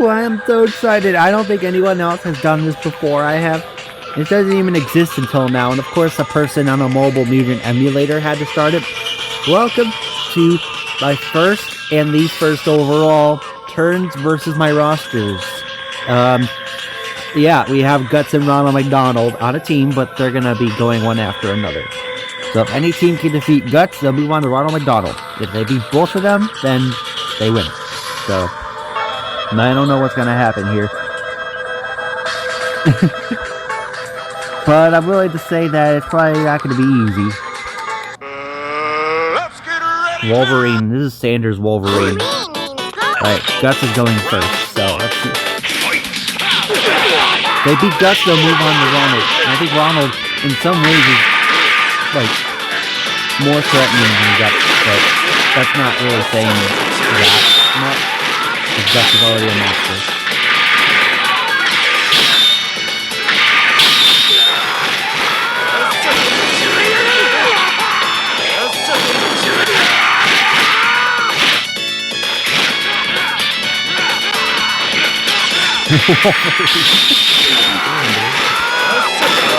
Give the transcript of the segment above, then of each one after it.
Woo! I am so excited. I don't think anyone else has done this before I have. It doesn't even exist until now, and of course a person on a mobile mutant emulator had to start it. Welcome to my first and the first overall turns versus my rosters. Yeah, we have Guts and Ronald McDonald on a team, but they're gonna be going one after another. So if any team can defeat Guts, they'll move on to Ronald McDonald. If they beat both of them, then they win. So, I don't know what's gonna happen here. But I'm willing to say that it's probably not gonna be easy. Let's get ready. Wolverine, this is Sanders Wolverine. Alright, Guts is going first, so let's see. If they beat Guts, they'll move on to Ronald. And I think Ronald, in some ways, is like more threatening than Guts, but that's not really saying that much, because Guts is already a monster.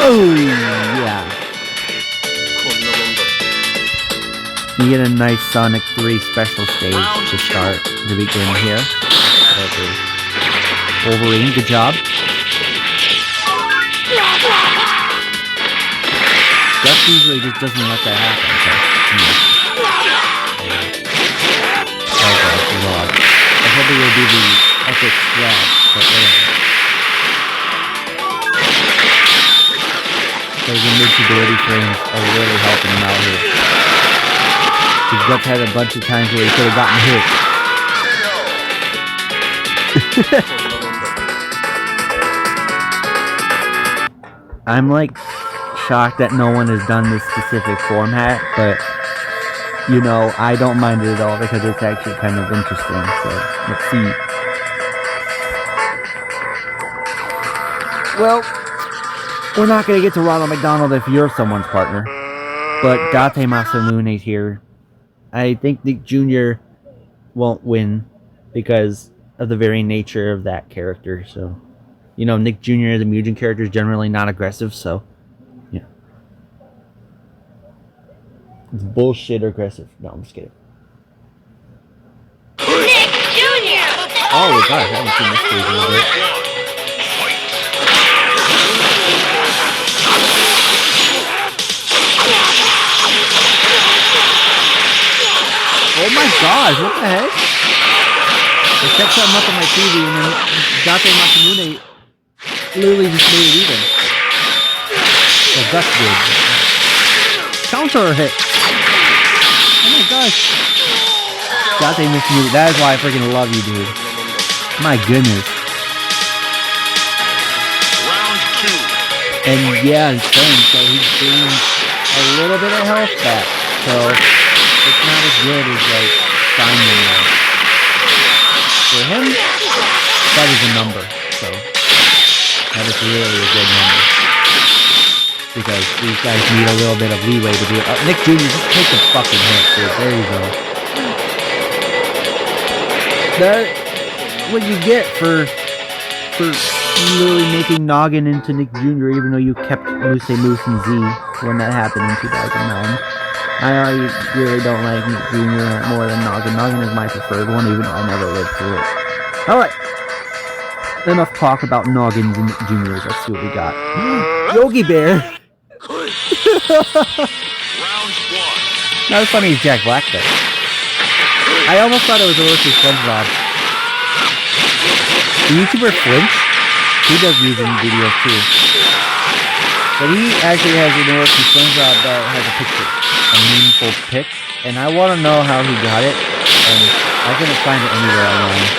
Oh, yeah. You get a nice Sonic 3 special stage to start the begin here. Wolverine, good job. Guts usually just doesn't let that happen. So, I hope it will be the epic splash, but whatever. Those invincibility frames are really helping him out here. Because Guts had a bunch of times where he could have gotten hit. I'm like shocked that no one has done this specific format, but you know, I don't mind it at all because it's actually kind of interesting. So let's see. Well, we're not going to get to Ronald McDonald if you're someone's partner. But Date Masamune's here. I think Nick Jr. won't win because of the very nature of that character. So, you know, Nick Jr. as a mutant character is generally not aggressive, so, yeah. It's bullshit aggressive. No, I'm just kidding. Nick Jr. Oh, gosh, I haven't seen this stage in a bit. Oh my gosh, what the heck? I set something up on my TV and then Date Masamune literally just made it even. Well, Guts did. Counter hit! Oh my gosh. Date Masamune, that is why I freaking love you, dude. My goodness. Round 2. And yeah, his turn, so he's doing a little bit of health back. So it's not as good as like Simon was. For him, that is a number. So that is really a good number. Because these guys need a little bit of leeway to do it. Nick Jr., just take the fucking hit, dude. There you go. That's what you get for literally making Noggin into Nick Jr. even though you kept Moose and Z when that happened in 2009. I really don't like Nick Jr. more than Noggin. Noggin is my preferred one, even though I never lived through it. Alright. Enough talk about Noggins and Nick Jr.'s. Let's see what we got. Yogi Bear! Round 1. Not as funny as Jack Black, though. I almost thought it was Orochi SpongeBob. The YouTuber Flinch, he does music videos too. But he actually has an Orochi SpongeBob that has a picture. A meaningful pic. And I want to know how he got it. And I couldn't find it anywhere online.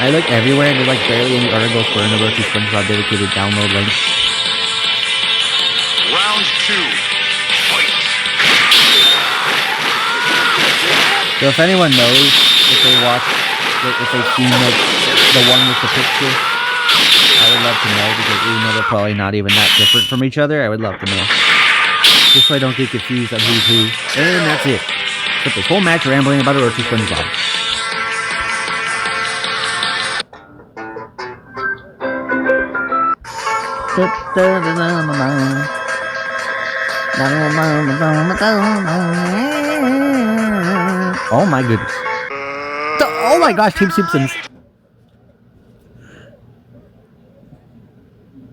I looked everywhere and there's like barely any articles for an Orochi SpongeBob dedicated download link. Round 2. Fight. So if anyone knows, if they watch, if they've seen like the one with the picture, I would love to know, because even though they're probably not even that different from each other, I would love to know. Just so I don't get confused on who's who. And that's it. Spent this whole match rambling about Orochi SpongeBob. Oh my goodness. Oh my gosh, Team Simpsons.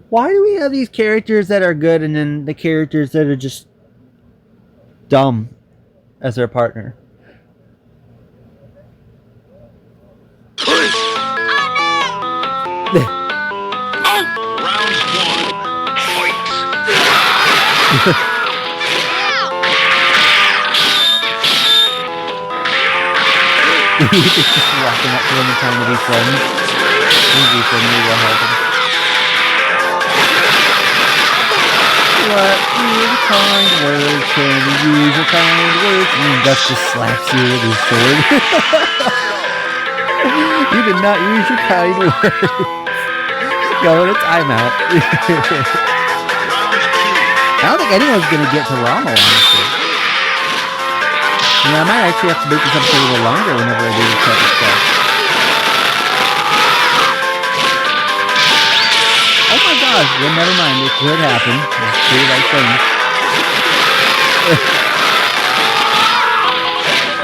Why do we have these characters that are good and then the characters that are just dumb as their partner? Round one. Fight. He's just walking up to him and trying to be friends. Maybe friendly will help him. What your kind words can you use your kind words? And Gus just slaps you with his sword. You did not use your kind words. Go to timeout. I don't think anyone's gonna get to Rommel, honestly. I might actually have to make this episode a little longer whenever I do this type of stuff. Oh my gosh, well never mind, it could happen. It's pretty like things.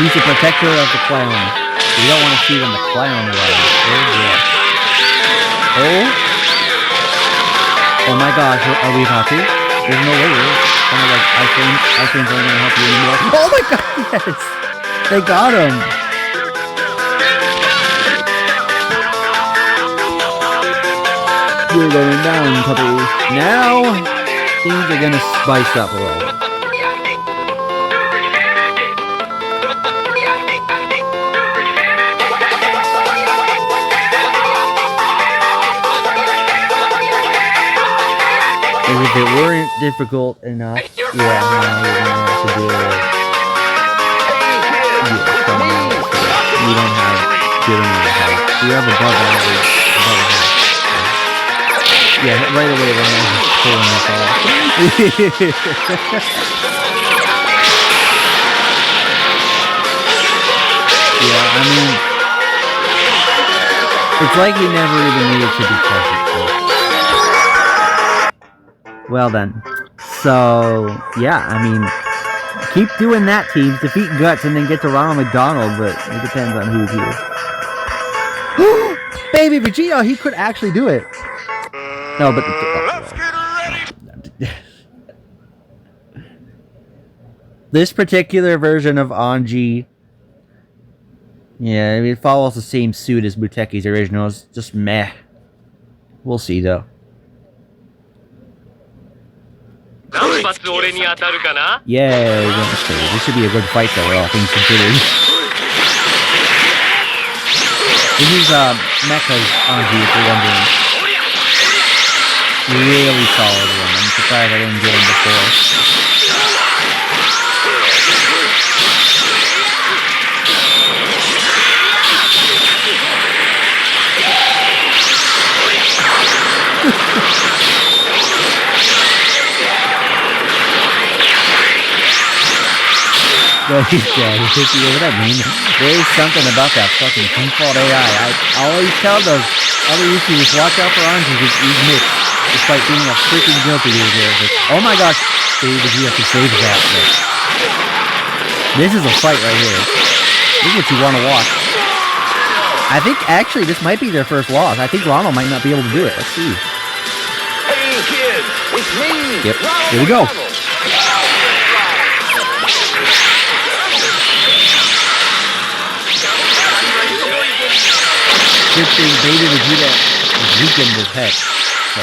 He's the protector of the clown. You don't want to see them the clown around. Oh my gosh, are we happy? There's no way we're kind of like iPhones aren't gonna help you anymore. Oh my god, yes! They got him! You're going down, puppy. Now, things are gonna spice up a little. If it weren't difficult enough, yeah, now you're gonna have to do it. You don't have good enough help. You have above average. Yeah, right away when I was pulling this off. Yeah, I mean, it's like he never even needed to be present. Well then, so yeah, I mean, keep doing that, teams. Defeat Guts and then get to Ronald McDonald, but it depends on who's here. Baby Vegeta, he could actually do it. No, but Let's get ready. this particular version of Anji, yeah, it follows the same suit as Buteki's original. It's just meh. We'll see though. Yeah, we're gonna see. This should be a good fight though, all things considered. This is Mecha's Anji, if you're wondering. Really solid one. I'm surprised I didn't get him before. No, he's dead. You know what I mean? There is something about that fucking default AI. I always tell those other YouTubers, watch out for Anji because he's mixed. Despite being a freaking guilty here. Oh my gosh, Baby Vegeta can save that. This is a fight right here. This is what you want to watch. I think actually this might be their first loss. I think Ronald might not be able to do it. Let's see. Hey kids, it's me. Yep, here we go. Good thing Baby Vegeta is weakened his head. So.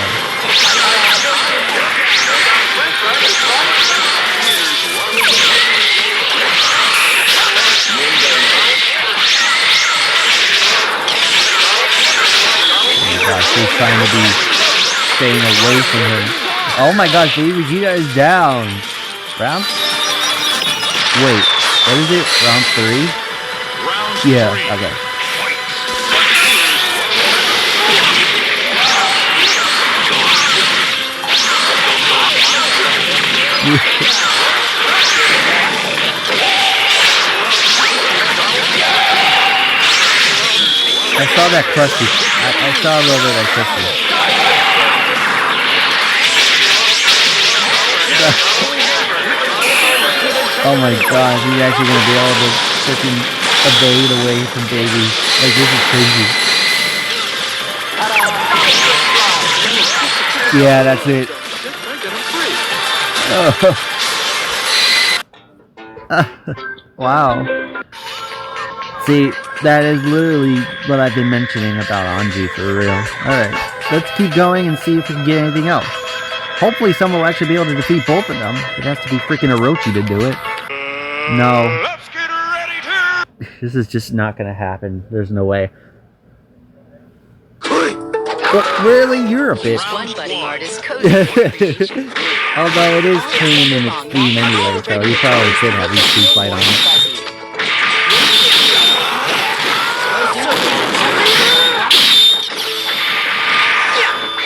He's trying to be staying away from him. Oh my gosh, Baby Vegeta is down. Round? Wait, what is it? Round 3? Yeah, okay. I saw that Krusty. I saw a little bit of Krusty. Oh my gosh, he's actually gonna be able to freaking evade away from baby. Like, this is crazy. Yeah, that's it. Oh. Wow. See, that is literally what I've been mentioning about Anji for real. Alright, let's keep going and see if we can get anything else. Hopefully someone will actually be able to defeat both of them. It has to be freaking Orochi to do it. No. Let's get ready to. This is just not gonna happen. There's no way. But really, you're a bitch. One budding artist Although it is clean and extreme anyway, so you probably should have these two fight on it.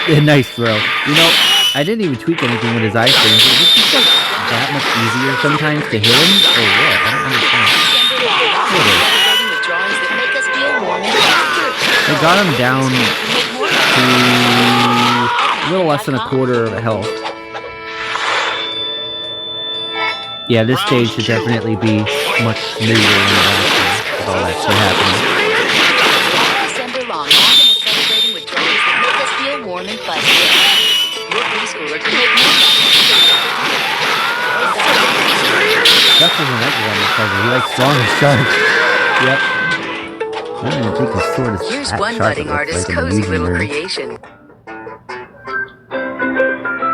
Yeah, nice throw. You know, I didn't even tweak anything with his eye frames. Is it just like that much easier sometimes to hit him? Or what? I don't understand. They got him down to a little less than a quarter of a health. Yeah, this stage should definitely be much smoother than the last one with all that shit happening. December long, Morgan is celebrating with drawings that make us feel warm and fuzzy. Your preschooler can make more Gus doesn't like warm and fuzzy. He likes strong and sharp. Yep. I don't even think his sword is Here's that one sharp. budding It looks artist's like an cozy illusion little nerd. creation.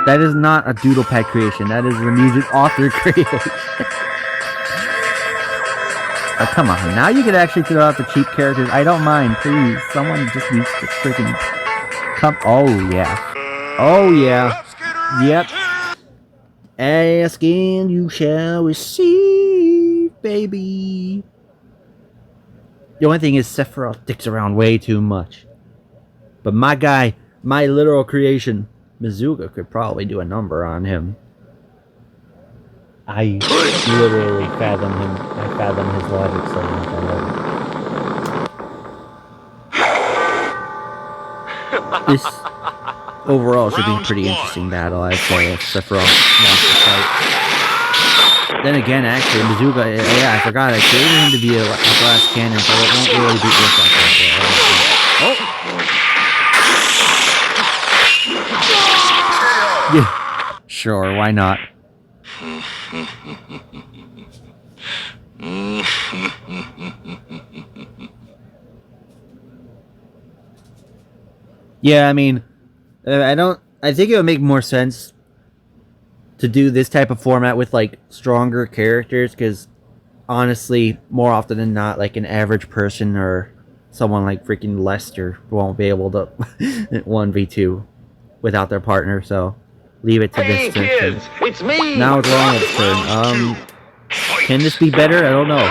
That is not a doodle pad creation. That is the music author creation. Oh, come on. Now you can actually throw out the cheap characters. I don't mind. Please. Someone just needs to freaking come. Oh, yeah. Oh, yeah. Yep. Ask and you shall receive, baby. The only thing is Sephiroth dicks around way too much. But my guy, my literal creation, Mizuga, could probably do a number on him. I literally fathom him. I fathom his logic so much. I love it. This overall should be a pretty interesting battle, I'd say, if Sephiroth wants to fight. Then again, actually, Mizuga, yeah, I forgot, I created him to be a glass cannon, so it won't really be worth that. Oh! Yeah, sure, why not? Yeah, I mean, I think it would make more sense to do this type of format with, like, stronger characters, because, honestly, more often than not, like, an average person or someone like freaking Lester won't be able to 1v2 without their partner, so leave it to Hey this turn. kids, it's me. Now it's Ronald's turn. Can this be better? I don't know.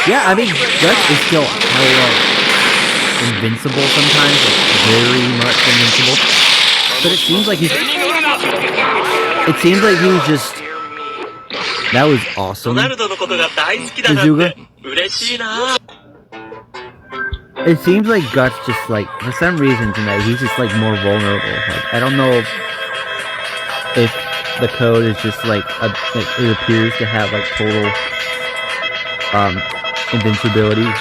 Yeah, I mean, Guts is still invincible sometimes, like very much invincible. But it seems like he's just. That was awesome. Mizuga. It seems like Guts just like, for some reason tonight, he's just like more vulnerable. Like, I don't know if the code is just like, it appears to have like total invincibility.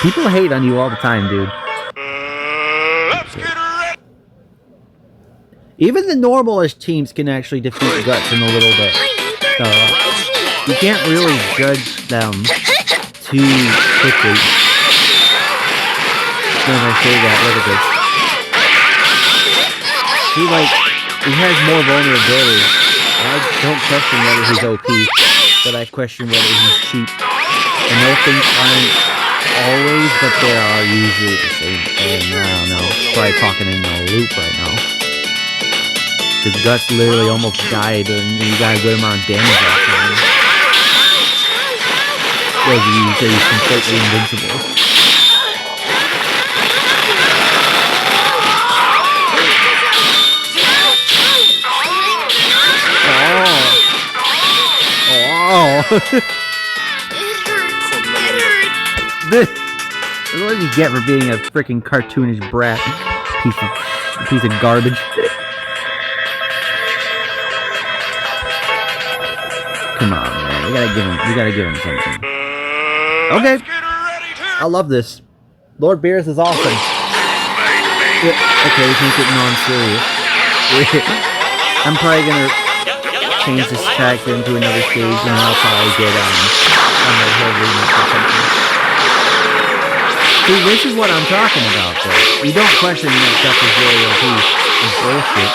People hate on you all the time, dude. Let's get ready. Even the normalist teams can actually defeat Guts in a little bit. So, you can't really judge them too quickly. When I say that, look at this. He, like, he has more vulnerability. I don't question whether he's OP, but I question whether he's cheap. And those things aren't always, but they are usually the same thing. I don't know. Probably talking in a loop right now. Because Guts literally almost died and you got a good amount of damage off him. Because you say he's completely invincible. Oh! This is what you get for being a freaking cartoonish brat. Piece of garbage. Come on, man. We gotta give him something. Okay. Let's get ready to I love this. Lord Beerus is awesome. Yeah, okay, we can get non-serious. I'm probably gonna change this track into another stage, and then I'll probably get Unreal Hill remix or something. See, this is what I'm talking about, though. We don't question that stuff is really OP and bullshit,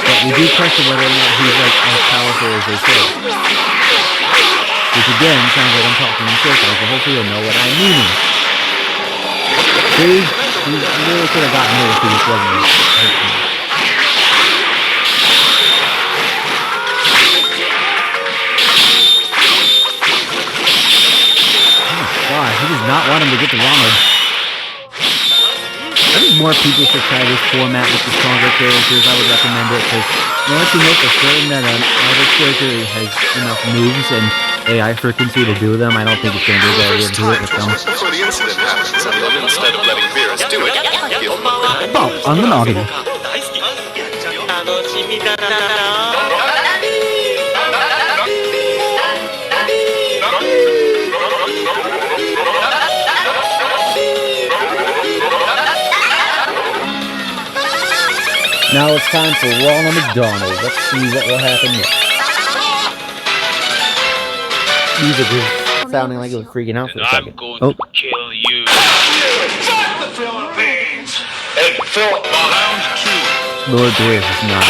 but we do question whether or not he's like as powerful as they say. Which again sounds like I'm talking in circles, but hopefully you'll know what I'm meaning. See? He really could have gotten hit if he just wasn't hurting. Oh my god, he does not want him to get to Ronald. I think more people should try this format with the stronger characters. I would recommend it because once you know for certain that an average character has enough moves and AI frequency to do them, I don't think it's going to be a good idea to do it with them. Before the incident happens, and then instead of letting Beerus do it, he'll Oh, on the noggin. Now it's time for Ronald McDonald. Let's see what will happen next. Music was sounding like it was freaking out for a second. Oh, kill you. Fuck the Philippines! And round 2. Lord Beerus is not.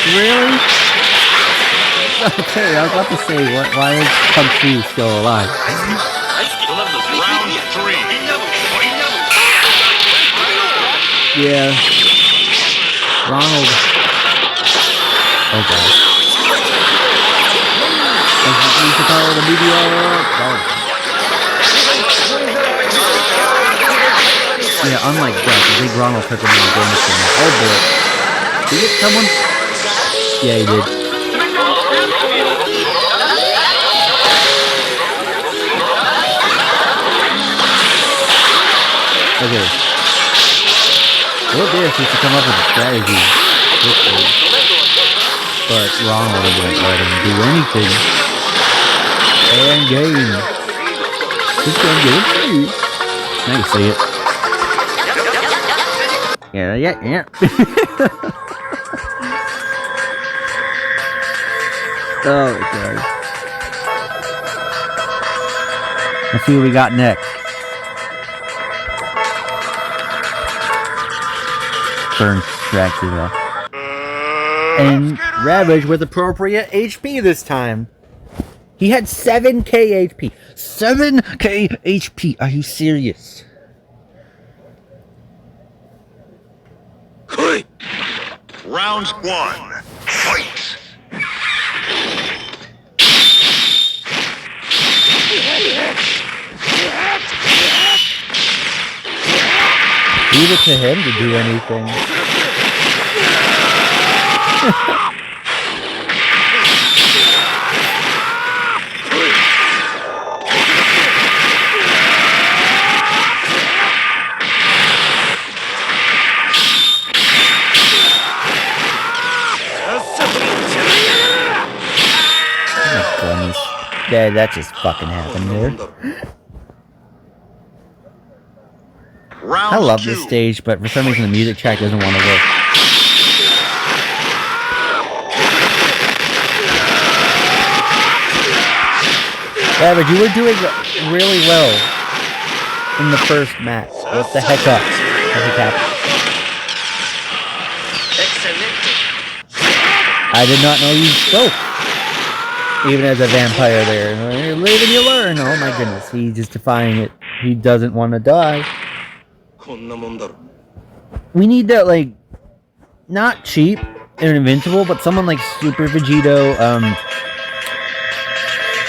Really? Okay, I was about to say, why is Kung Fu still alive? Round 3. Yeah. Ronald. Oh god. Use the power of the meteor. Oh. Yeah, unlike Death, I think Ronald took him in the game from that. Oh boy. Did he get someone? Yeah, he did. Look at this. Lord Beerus used to come up with a strategy quickly, but Ronald wouldn't let him do anything. And game. He's gonna get it free. Now you see it. Yeah. Oh god. Let's see what we got next. Burn Dracula. And Ravage with appropriate HP this time. He had 7k HP. 7k HP. Are you serious? Round 1. Fight! Leave it to him to do anything. Oh my goodness. Yeah, that just fucking happened there. Round I love 2. this stage, but for some reason the music track doesn't want to work. Yeah, but you were doing really well in the first match. What the heck up? What the heck happened? I did not know you spoke. Even as a vampire there. You live and you learn. Oh my goodness. He's just defying it. He doesn't want to die. We need that, like, not cheap and invincible, but someone like Super Vegito,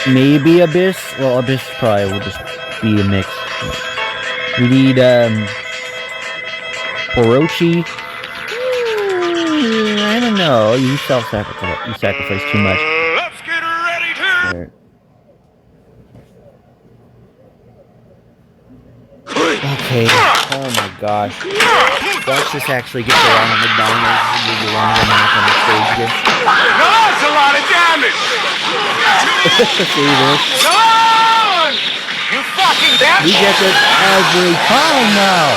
maybe Abyss. Well, Abyss probably will just be a mix. We need, Orochi. I don't know. You self-sacrifice. You sacrifice too much. Let's get ready to... There. Okay. Oh my gosh. Watch this actually get around on McDonald's and do the longer map on the stage again. Now that's a lot of damage. See this? Come on! You fucking bitch! We get this every time now.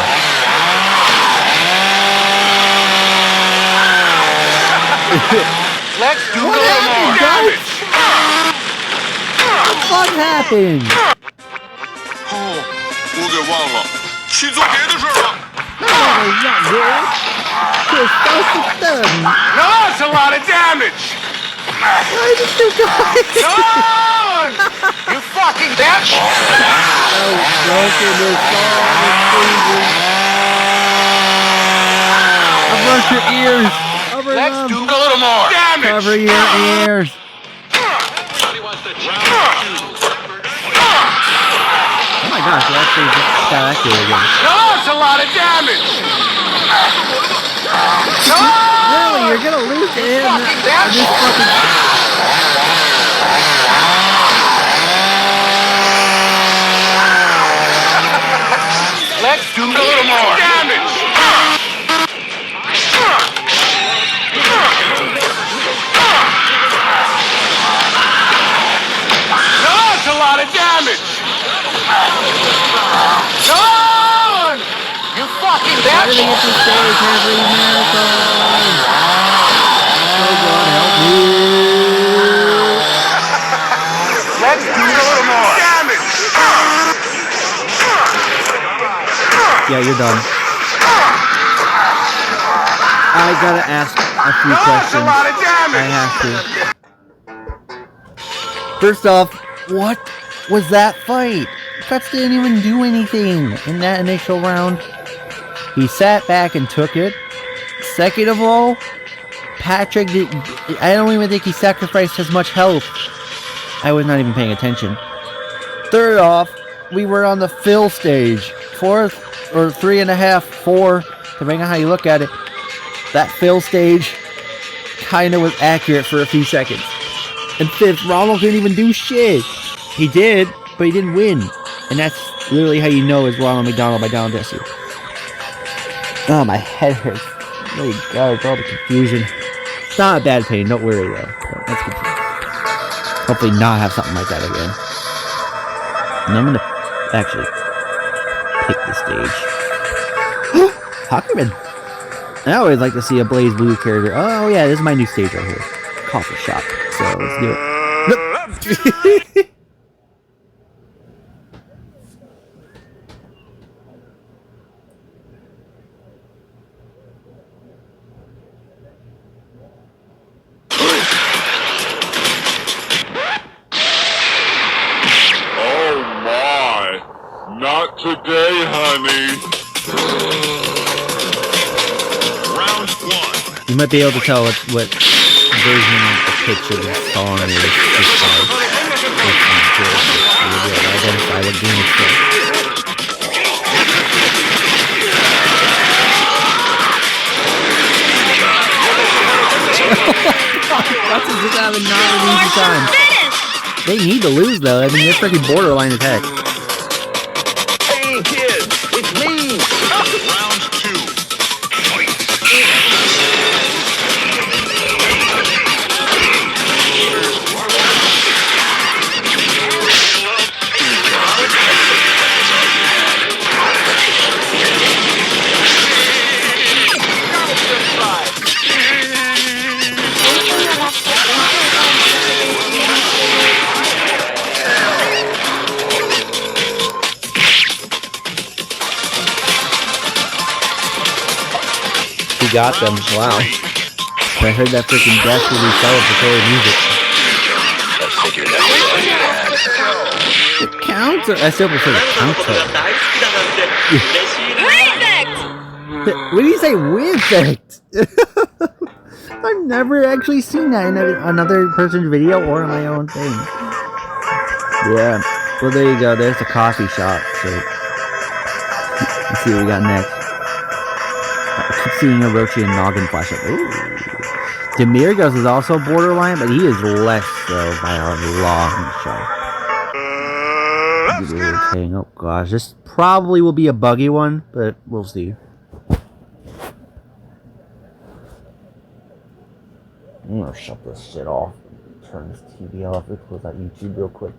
Let's do What a little happened, more guys? damage. What happened? 哦，我给忘了，去做别的事儿了。 Oh, not good. Chris, that's done. Now that's a lot of damage. Why is it still going? Come on! You fucking bitch! Oh, brokenness, I've rushed your ears. Cover Let's them. do a little more damage. Cover your ears. Oh my gosh, it actually just got accurate again. Now that's a lot of damage. Come on! Really, you're gonna lose to him? Fucking I bitch. just fucking... Let's do a little more damage. Now that's a lot of damage. Come on! You fucking How did bitch! I get this stage every marathon? Oh God, help me. Let's do a little more damage. Yeah, you're done. I gotta ask a few Now that's a questions. lot of I damage. have to. First off, what was that fight? Guts didn't even do anything in that initial round. He sat back and took it. Second of all, Patrick did. I don't even think he sacrificed as much health. I was not even paying attention. Third off, we were on the fill stage. Fourth, or 3.5, 4, depending on how you look at it. That fill stage kinda was accurate for a few seconds. And fifth, Ronald didn't even do shit. He did, but he didn't win. And that's literally how you know it's Ronald McDonald by Donald Desi. Oh, my head hurts. There you go, it's all the confusion. It's not a bad pain, don't worry though. So, let's continue. Hopefully not have something like that again. And I'm gonna actually pick the stage. Hawkerman! I always like to see a Blaze Blue character. Oh yeah, this is my new stage right here. Coffee shop. So let's do it. Oh my! Not today, honey. Round one. You might be able to tell what version of the pitch of the song is just by listening to it. You'll be able to identify what game it's from. That's just having not an easy time. They need to lose though. I mean, they're freaking borderline attack. Hey kids, it's me. Round two. Fight. He got them. Wow. I heard that freaking desperately celebratory music. The counter. I still prefer the counter. What do you say? Winfect? I've never actually seen that in another person's video or in my own thing. Yeah. Well, there you go. There's the coffee shop. So let's see what we got next. I keep seeing Orochi and Noggin flash up. Ooh. Demirgos is also borderline, but he is less so by a long shot. Let's get her. Oh gosh, this probably will be a buggy one, but we'll see. I'm gonna shut this shit off. Turn this TV off and close out YouTube real quick.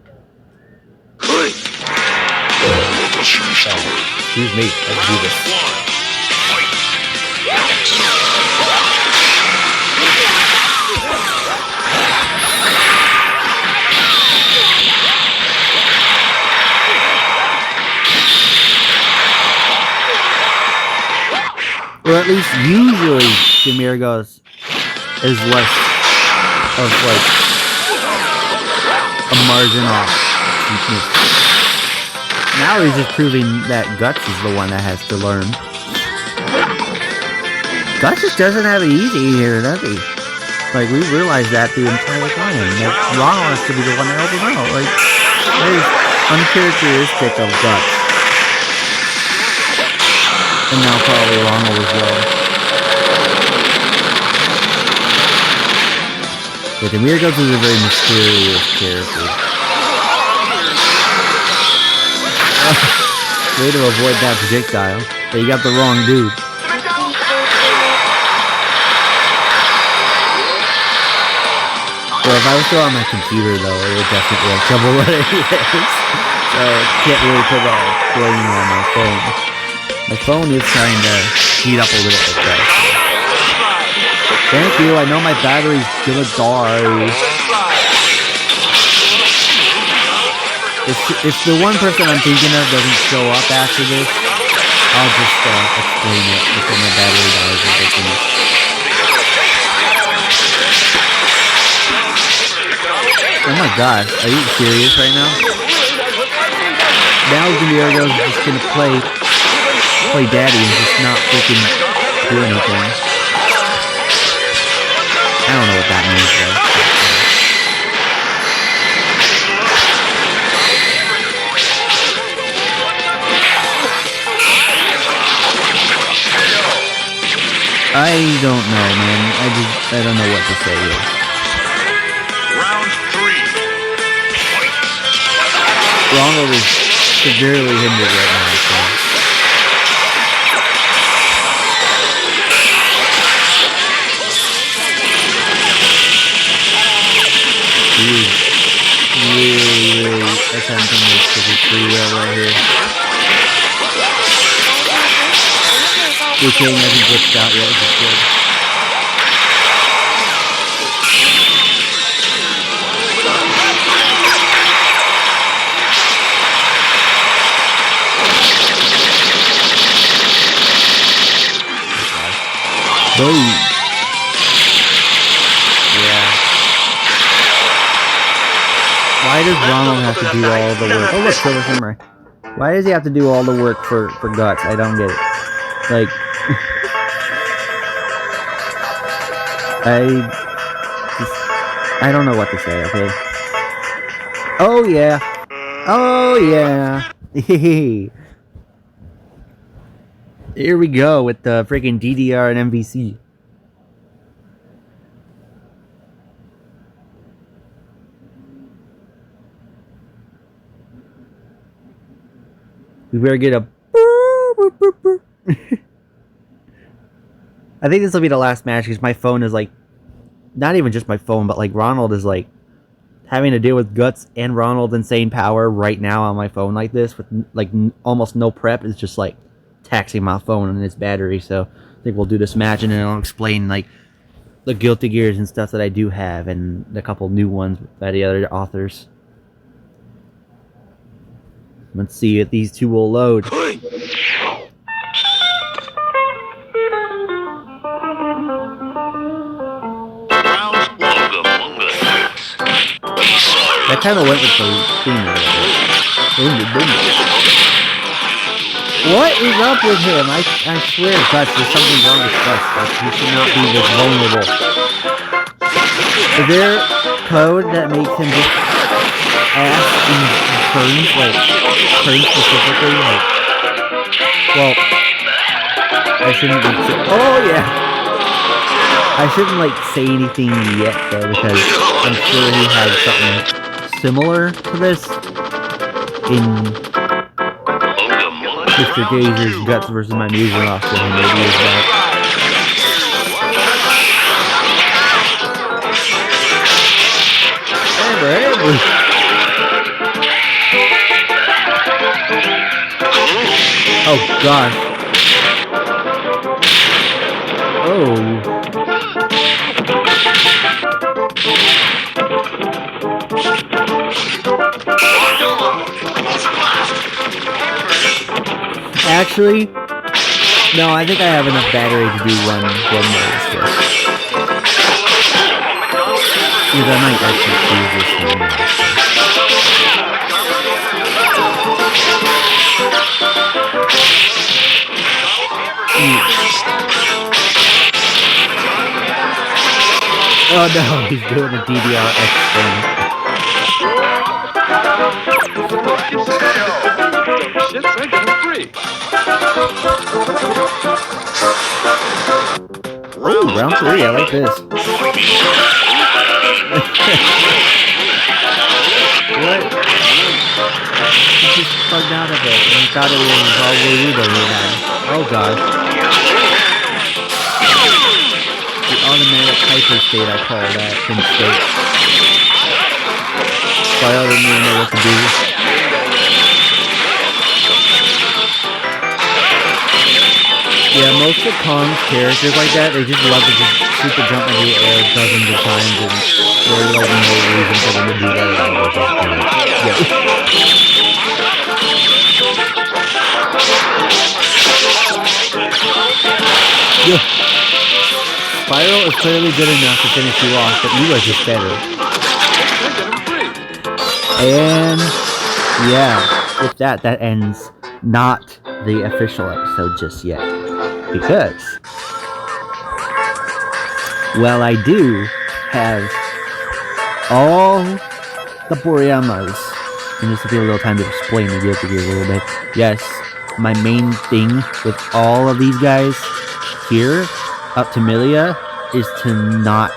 Excuse me, let's do this. Or at least usually Demiurgos is less of like a margin off. Now he's just proving that Guts is the one that has to learn. Guts just doesn't have it easy here, does he? Like, we realized that the entire time. Like, Ronald has to be the one to help him out. Like, that is uncharacteristic of Guts. And now probably Ronald as well. But Demiurgos is a very mysterious character. Way to avoid that projectile. But you got the wrong dude. Well, if I was still on my computer though, it would definitely have trouble letting this. So, can't really put that blame on my phone. My phone is trying to heat up a little bit though. Thank you, I know my battery's gonna die. If the one person I'm thinking of doesn't show up after this, I'll just explain it before my battery dies or something. Oh my gosh, are you serious right now? Now Demiurgos is just gonna play daddy and just not freaking do anything. I don't know what that means though. I don't know, man. I don't know what to say here. Round 3. Ronald is severely hindered right now, so. He's really attempting this to be free well right here. Liu Kang hasn't glitched out yet, which is good. Boom! Yeah. Why does Ronald have to do all the work? Oh look, Silver Samurai. Why does he have to do all the work for Guts? I don't get it. Like, I don't know what to say, okay? Oh yeah. Oh yeah. Here we go with the freaking DDR and MVC. We better get a I think this will be the last match because my phone is like, not even just my phone, but like Ronald is like having to deal with Guts and Ronald Insane Power right now on my phone like this with like almost no prep. It's just like taxing my phone and its battery. So I think we'll do this match and then I'll explain like the Guilty Gears and stuff that I do have and a couple new ones by the other authors. Let's see if these two will load. That kind of went with the theme a little bit. What is up with him? I swear, Guts, there's something wrong with Guts. Like, he should not be this vulnerable. Is there code that makes him just ass in turns? Like, turns specifically? Like, well, I shouldn't be... Oh, yeah! I shouldn't, like, say anything yet, though, because I'm sure he has something similar to this in Mr. Gazer's Guts vs. My Museroff, so maybe it's that. Oh gosh. Oh. Actually, no, I think I have enough battery to do one more still. Because I might actually choose this one. Oh no, he's doing a DDRX thing. Ooh, round 3, I like this. What? He just bugged out of it and thought it was all Waludo he had. Oh gosh. The automatic hyper state, I call that, in state. So I don't even know what to do. Yeah, most of Kong's characters like that, they just love to just super jump into the air dozens of times and there's like no reason for them to do that at all. Yeah. Spyro is clearly good enough to finish you off, but you are just better. And yeah, with that ends not the official episode just yet. Because, well, I do have all the Boreamas, and this will be a little time to explain the Guilty Gear a little bit. Yes, my main thing with all of these guys here, up to Milia, is to not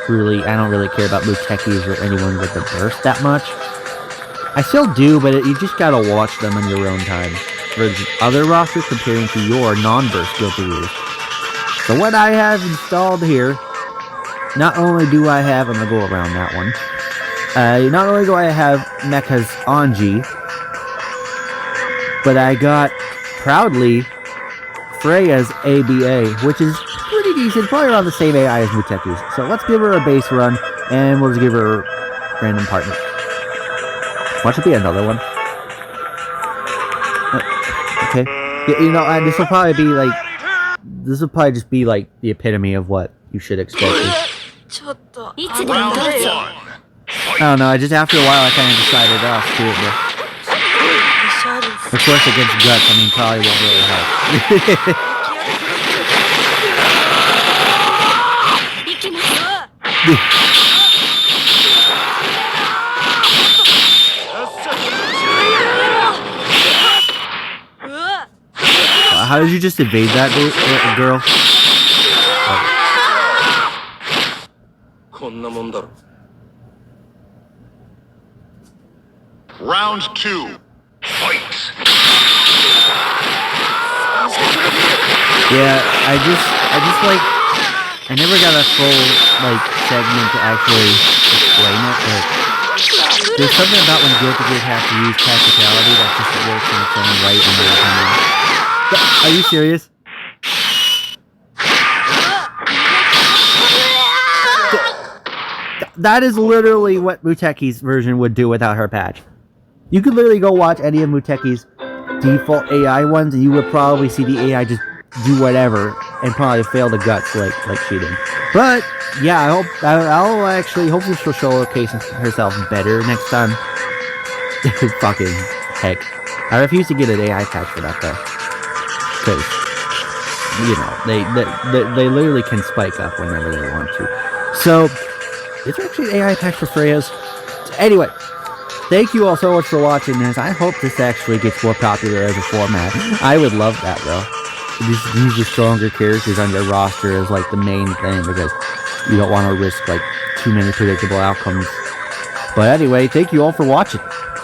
really, I don't really care about Mutekis or anyone with the burst that much. I still do, but you just gotta watch them on your own time. Versus other rosters comparing to your non-burst Guilty Gears. So what I have installed here, not only do I have, I'm gonna go around that one. Not only do I have Mecha's Anji, but I got proudly Freya's ABA, which is pretty decent, probably around the same AI as Muteki's. So let's give her a base run, and we'll just give her a random partner. Watch it be another one. Okay. Yeah, you know, this will probably be like, this will probably just be like the epitome of what you should expect. I don't know, just after a while I kind of decided, oh, screw it, bro. Of course, against Guts, I mean, probably won't really help. How did you just evade that, girl? Round 2. Fight. Yeah, I just like, I never got a full, like, segment to actually explain it, but there's something about when Guilty Gear has to use practicality that just works in its own right, in my opinion. Are you serious? That is literally what Muteki's version would do without her patch. You could literally go watch any of Muteki's default AI ones, and you would probably see the AI just do whatever and probably fail the guts like she did. But yeah, I'll actually hopefully she'll showcase herself better next time. Fucking heck, I refuse to get an AI patch for that though. Because, you know, they literally can spike up whenever they want to. So, is there actually an AI patch for Freya's? Anyway, thank you all so much for watching this. I hope this actually gets more popular as a format. I would love that, though. Use the stronger characters on your roster is like the main thing, because you don't want to risk like too many predictable outcomes. But anyway, thank you all for watching.